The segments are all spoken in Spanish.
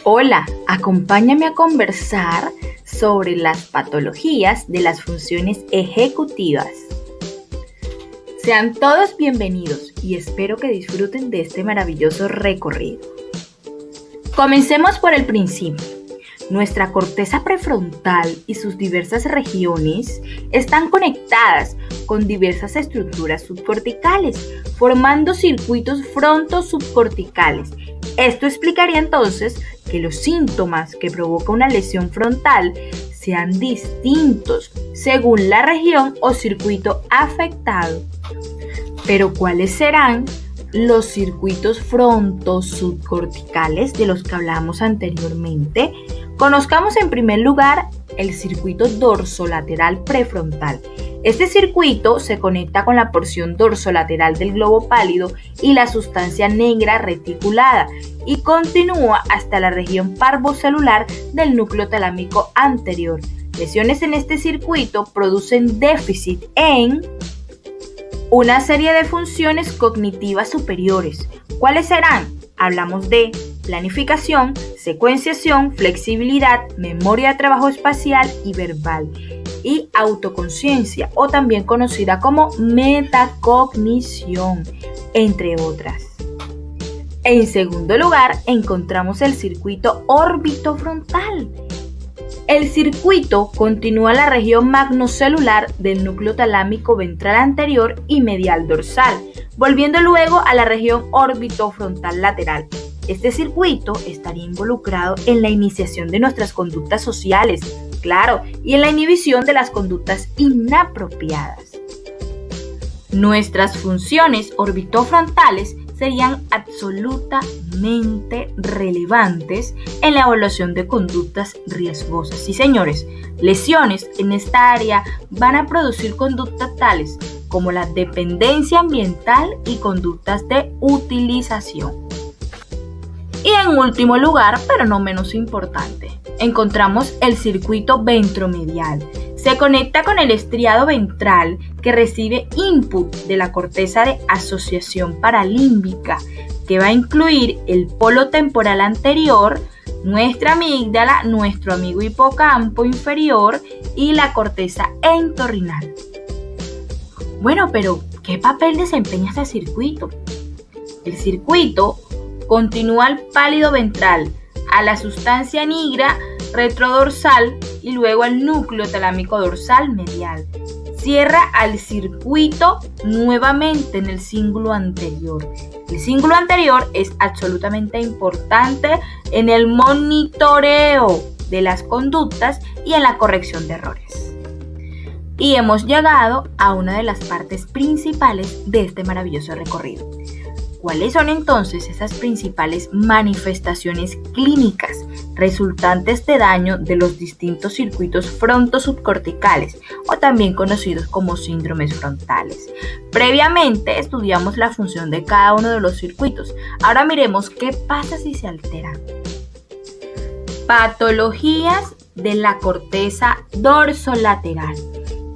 Hola, acompáñame a conversar sobre las patologías de las funciones ejecutivas. Sean todos bienvenidos y espero que disfruten de este maravilloso recorrido. Comencemos por el principio. Nuestra corteza prefrontal y sus diversas regiones están conectadas con diversas estructuras subcorticales, formando circuitos fronto-subcorticales. Esto explicaría entonces que los síntomas que provoca una lesión frontal sean distintos según la región o circuito afectado. Pero ¿cuáles serán los circuitos fronto-subcorticales de los que hablamos anteriormente? Conozcamos en primer lugar el circuito dorsolateral prefrontal. Este circuito se conecta con la porción dorsolateral del globo pálido y la sustancia negra reticulada y continúa hasta la región parvocelular del núcleo talámico anterior. Lesiones en este circuito producen déficit en una serie de funciones cognitivas superiores. ¿Cuáles serán? Hablamos de planificación, secuenciación, flexibilidad, memoria de trabajo espacial y verbal, y autoconciencia, o también conocida como metacognición, entre otras. En segundo lugar, encontramos el circuito orbitofrontal. El circuito continúa la región magnocelular del núcleo talámico ventral anterior y medial dorsal, volviendo luego a la región orbitofrontal lateral. Este circuito estaría involucrado en la iniciación de nuestras conductas sociales, claro, y en la inhibición de las conductas inapropiadas. Nuestras funciones orbitofrontales serían absolutamente relevantes en la evaluación de conductas riesgosas. Sí, señores, lesiones en esta área van a producir conductas tales como la dependencia ambiental y conductas de utilización. Y en último lugar, pero no menos importante, encontramos el circuito ventromedial. Se conecta con el estriado ventral que recibe input de la corteza de asociación paralímbica, que va a incluir el polo temporal anterior, nuestra amígdala, nuestro amigo hipocampo inferior y la corteza entorrinal. Bueno, pero ¿qué papel desempeña este circuito? El circuito continúa al pálido ventral, a la sustancia negra retrodorsal y luego al núcleo talámico dorsal medial. Cierra al circuito nuevamente en el cíngulo anterior. El cíngulo anterior es absolutamente importante en el monitoreo de las conductas y en la corrección de errores. Y hemos llegado a una de las partes principales de este maravilloso recorrido. ¿Cuáles son entonces esas principales manifestaciones clínicas resultantes de daño de los distintos circuitos fronto-subcorticales o también conocidos como síndromes frontales? Previamente estudiamos la función de cada uno de los circuitos. Ahora miremos qué pasa si se alteran. Patologías de la corteza dorsolateral.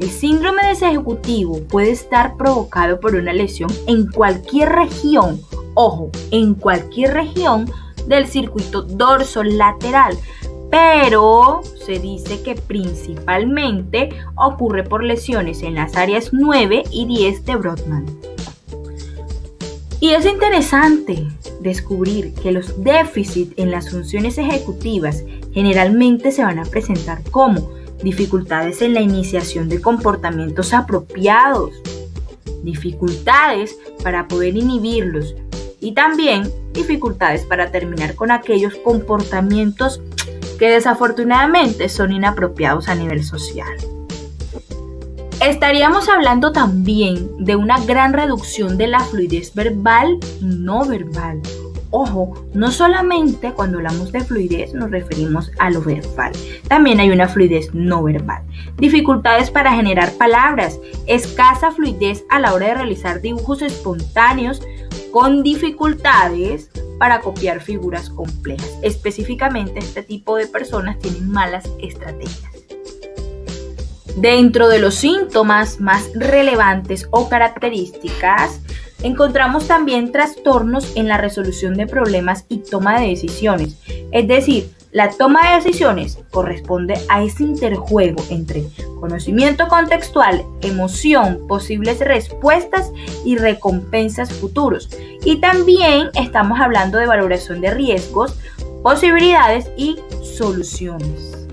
El síndrome desejecutivo puede estar provocado por una lesión en cualquier región, ojo, en cualquier región del circuito dorsolateral, pero se dice que principalmente ocurre por lesiones en las áreas 9 y 10 de Brodmann. Y es interesante descubrir que los déficits en las funciones ejecutivas generalmente se van a presentar como dificultades en la iniciación de comportamientos apropiados, dificultades para poder inhibirlos y también dificultades para terminar con aquellos comportamientos que desafortunadamente son inapropiados a nivel social. Estaríamos hablando también de una gran reducción de la fluidez verbal y no verbal. Ojo, no solamente cuando hablamos de fluidez nos referimos a lo verbal, también hay una fluidez no verbal. Dificultades para generar palabras, escasa fluidez a la hora de realizar dibujos espontáneos, con dificultades para copiar figuras complejas. Específicamente, este tipo de personas tienen malas estrategias. Dentro de los síntomas más relevantes o características encontramos también trastornos en la resolución de problemas y toma de decisiones. Es decir, la toma de decisiones corresponde a ese interjuego entre conocimiento contextual, emoción, posibles respuestas y recompensas futuros. Y también estamos hablando de valoración de riesgos, posibilidades y soluciones.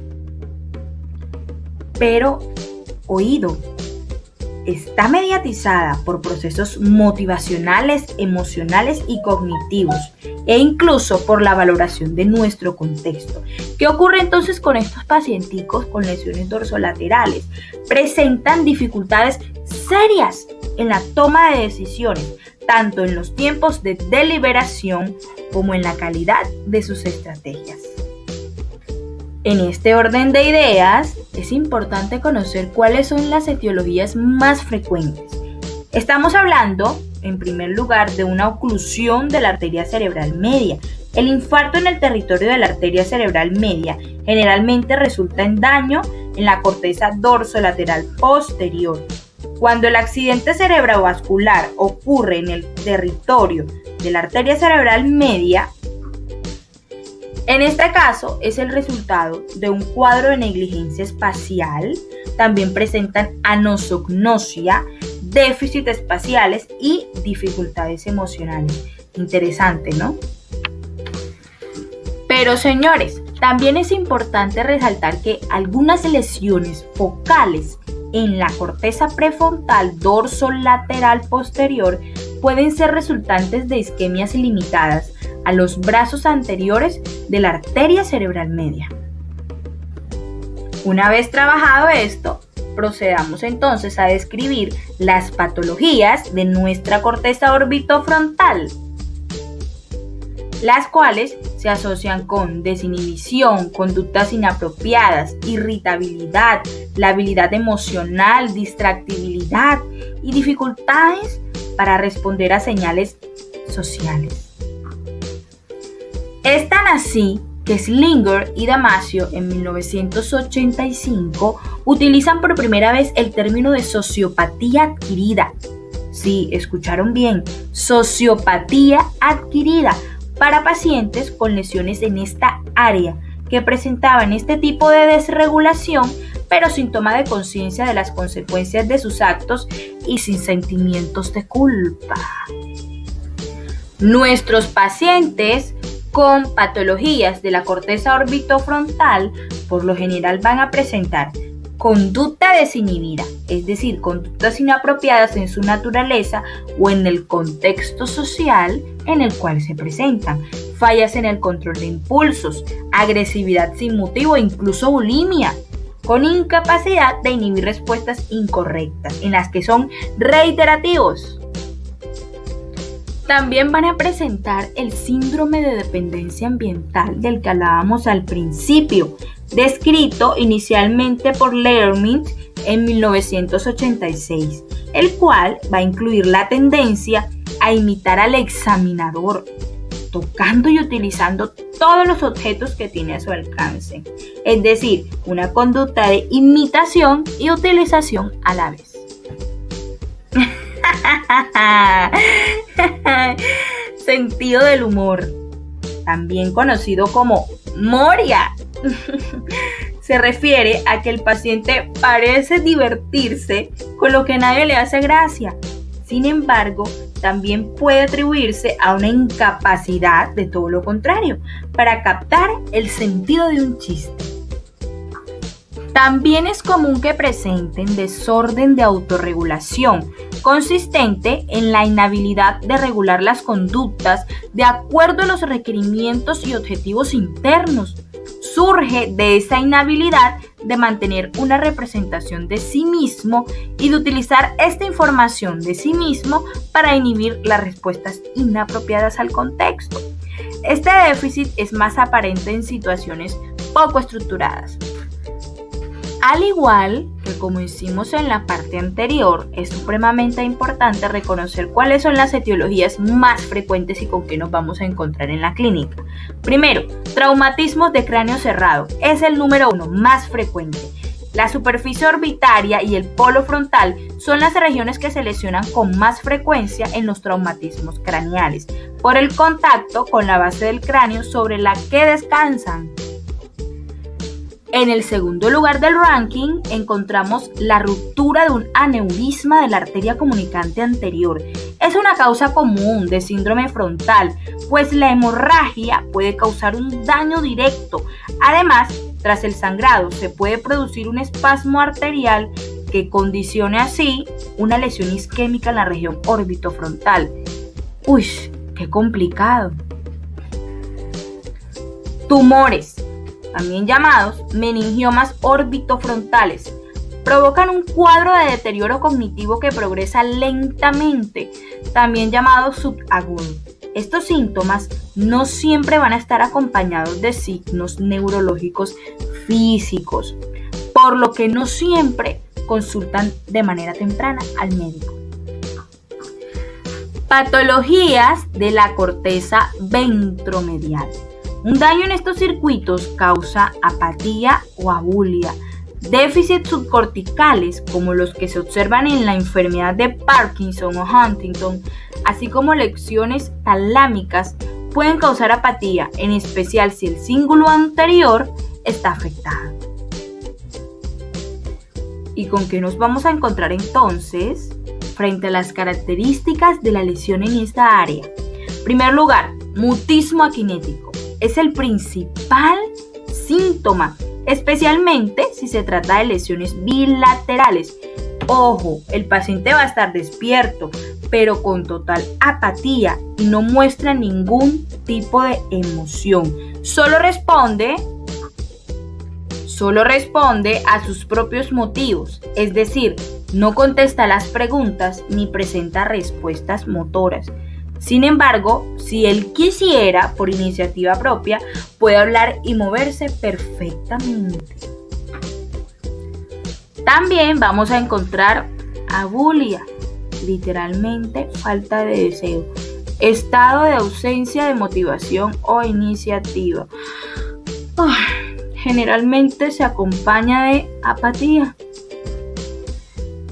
Pero, oído, está mediatizada por procesos motivacionales, emocionales y cognitivos, e incluso por la valoración de nuestro contexto. ¿Qué ocurre entonces con estos pacienticos con lesiones dorsolaterales? Presentan dificultades serias en la toma de decisiones, tanto en los tiempos de deliberación como en la calidad de sus estrategias. En este orden de ideas, es importante conocer cuáles son las etiologías más frecuentes. Estamos hablando, en primer lugar, de una oclusión de la arteria cerebral media. El infarto en el territorio de la arteria cerebral media generalmente resulta en daño en la corteza dorsolateral posterior. Cuando el accidente cerebrovascular ocurre en el territorio de la arteria cerebral media, en este caso es el resultado de un cuadro de negligencia espacial. También presentan anosognosia, déficits espaciales y dificultades emocionales. Interesante, ¿no? Pero señores, también es importante resaltar que algunas lesiones focales en la corteza prefrontal dorsolateral posterior pueden ser resultantes de isquemias limitadas a los brazos anteriores de la arteria cerebral media. Una vez trabajado esto, procedamos entonces a describir las patologías de nuestra corteza orbitofrontal, las cuales se asocian con desinhibición, conductas inapropiadas, irritabilidad, labilidad emocional, distractibilidad y dificultades para responder a señales sociales. Es tan así que Slinger y Damasio en 1985 utilizan por primera vez el término de sociopatía adquirida. Sí, escucharon bien, sociopatía adquirida para pacientes con lesiones en esta área que presentaban este tipo de desregulación, pero sin toma de conciencia de las consecuencias de sus actos y sin sentimientos de culpa. Nuestros pacientes con patologías de la corteza orbitofrontal por lo general van a presentar conducta desinhibida, es decir, conductas inapropiadas en su naturaleza o en el contexto social en el cual se presentan, fallas en el control de impulsos, agresividad sin motivo e incluso bulimia, con incapacidad de inhibir respuestas incorrectas en las que son reiterativos. También van a presentar el síndrome de dependencia ambiental del que hablábamos al principio, descrito inicialmente por Lehrman en 1986, el cual va a incluir la tendencia a imitar al examinador, tocando y utilizando todos los objetos que tiene a su alcance, es decir, una conducta de imitación y utilización a la vez. Sentido del humor, también conocido como moria, se refiere a que el paciente parece divertirse con lo que a nadie le hace gracia. Sin embargo, también puede atribuirse a una incapacidad de todo lo contrario para captar el sentido de un chiste. También es común que presenten desorden de autorregulación, consistente en la inhabilidad de regular las conductas de acuerdo a los requerimientos y objetivos internos. Surge de esa inhabilidad de mantener una representación de sí mismo y de utilizar esta información de sí mismo para inhibir las respuestas inapropiadas al contexto. Este déficit es más aparente en situaciones poco estructuradas. Al igual que como hicimos en la parte anterior, es supremamente importante reconocer cuáles son las etiologías más frecuentes y con qué nos vamos a encontrar en la clínica. Primero, traumatismos de cráneo cerrado es el número 1 más frecuente. La superficie orbitaria y el polo frontal son las regiones que se lesionan con más frecuencia en los traumatismos craneales, por el contacto con la base del cráneo sobre la que descansan. En el segundo lugar del ranking encontramos la ruptura de un aneurisma de la arteria comunicante anterior. Es una causa común de síndrome frontal, pues la hemorragia puede causar un daño directo. Además, tras el sangrado se puede producir un espasmo arterial que condicione así una lesión isquémica en la región orbitofrontal. ¡Uy, qué complicado! Tumores, también llamados meningiomas orbitofrontales, provocan un cuadro de deterioro cognitivo que progresa lentamente, también llamado subagudo. Estos síntomas no siempre van a estar acompañados de signos neurológicos físicos, por lo que no siempre consultan de manera temprana al médico. Patologías de la corteza ventromedial. Un daño en estos circuitos causa apatía o abulia. Déficits subcorticales, como los que se observan en la enfermedad de Parkinson o Huntington, así como lesiones talámicas, pueden causar apatía, en especial si el cíngulo anterior está afectado. ¿Y con qué nos vamos a encontrar entonces frente a las características de la lesión en esta área? En primer lugar, mutismo aquinético. Es el principal síntoma, especialmente si se trata de lesiones bilaterales. Ojo, el paciente va a estar despierto, pero con total apatía y no muestra ningún tipo de emoción. Solo responde a sus propios motivos, es decir, no contesta las preguntas ni presenta respuestas motoras. Sin embargo, si él quisiera, por iniciativa propia, puede hablar y moverse perfectamente. También vamos a encontrar abulia, literalmente falta de deseo, estado de ausencia de motivación o iniciativa. Generalmente se acompaña de apatía.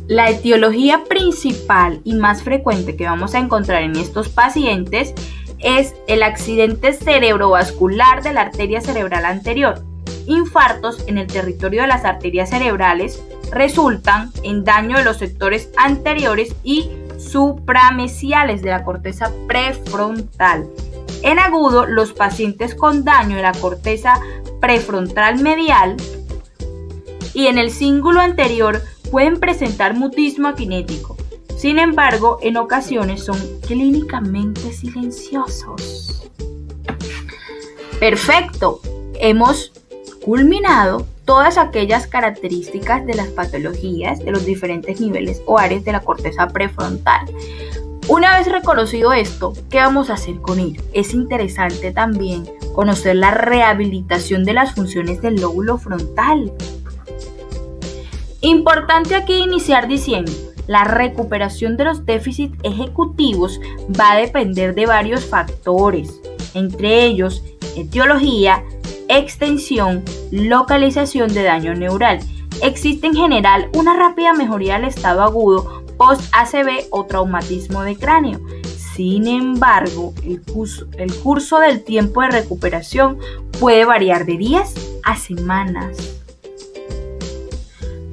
La etiología principal y más frecuente que vamos a encontrar en estos pacientes es el accidente cerebrovascular de la arteria cerebral anterior. Infartos en el territorio de las arterias cerebrales resultan en daño de los sectores anteriores y supramesiales de la corteza prefrontal. En agudo, los pacientes con daño de la corteza prefrontal medial y en el cíngulo anterior pueden presentar mutismo aquinético. Sin embargo, en ocasiones son clínicamente silenciosos. Perfecto. Hemos culminado todas aquellas características de las patologías de los diferentes niveles o áreas de la corteza prefrontal. Una vez reconocido esto, ¿qué vamos a hacer con ello? Es interesante también conocer la rehabilitación de las funciones del lóbulo frontal. Importante aquí iniciar diciendo, la recuperación de los déficits ejecutivos va a depender de varios factores, entre ellos etiología, extensión, localización de daño neural. Existe en general una rápida mejoría del estado agudo post-ACV o traumatismo de cráneo. Sin embargo, el curso del tiempo de recuperación puede variar de días a semanas.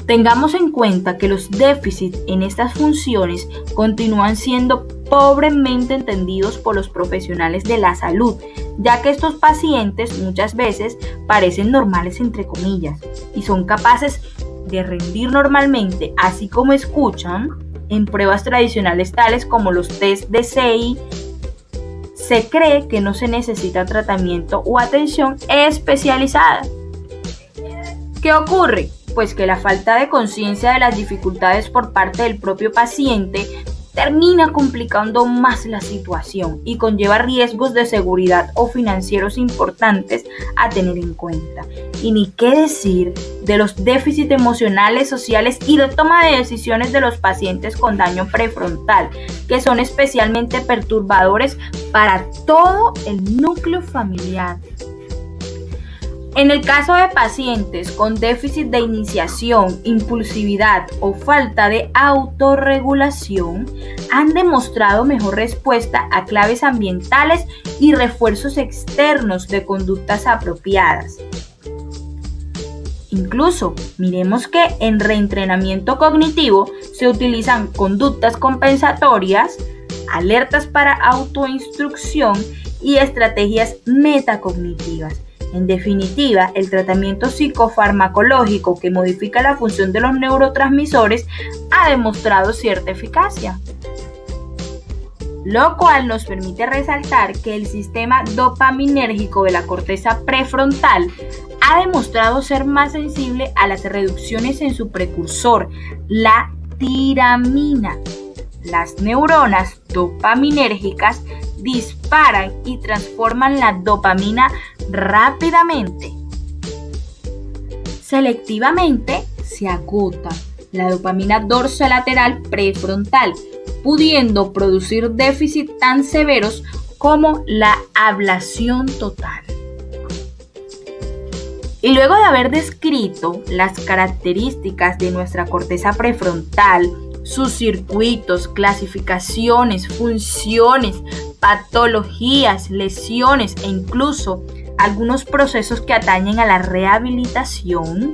Tengamos en cuenta que los déficits en estas funciones continúan siendo pobremente entendidos por los profesionales de la salud, ya que estos pacientes muchas veces parecen normales entre comillas y son capaces de rendir normalmente, así como escuchan en pruebas tradicionales tales como los test de CI. Se cree que no se necesita tratamiento o atención especializada. ¿Qué ocurre? Pues que la falta de conciencia de las dificultades por parte del propio paciente termina complicando más la situación y conlleva riesgos de seguridad o financieros importantes a tener en cuenta. Y ni qué decir de los déficits emocionales, sociales y de toma de decisiones de los pacientes con daño prefrontal, que son especialmente perturbadores para todo el núcleo familiar. En el caso de pacientes con déficit de iniciación, impulsividad o falta de autorregulación, han demostrado mejor respuesta a claves ambientales y refuerzos externos de conductas apropiadas. Incluso, miremos que en reentrenamiento cognitivo se utilizan conductas compensatorias, alertas para autoinstrucción y estrategias metacognitivas. En definitiva, el tratamiento psicofarmacológico que modifica la función de los neurotransmisores ha demostrado cierta eficacia, lo cual nos permite resaltar que el sistema dopaminérgico de la corteza prefrontal ha demostrado ser más sensible a las reducciones en su precursor, la tiramina. Las neuronas dopaminérgicas disparan y transforman la dopamina rápidamente. Selectivamente se agota la dopamina dorsolateral prefrontal, pudiendo producir déficits tan severos como la ablación total. Y luego de haber descrito las características de nuestra corteza prefrontal, sus circuitos, clasificaciones, funciones, patologías, lesiones e incluso algunos procesos que atañen a la rehabilitación,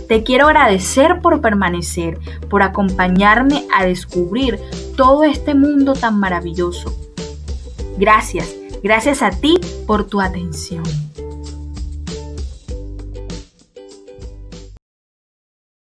te quiero agradecer por permanecer, por acompañarme a descubrir todo este mundo tan maravilloso. Gracias a ti por tu atención.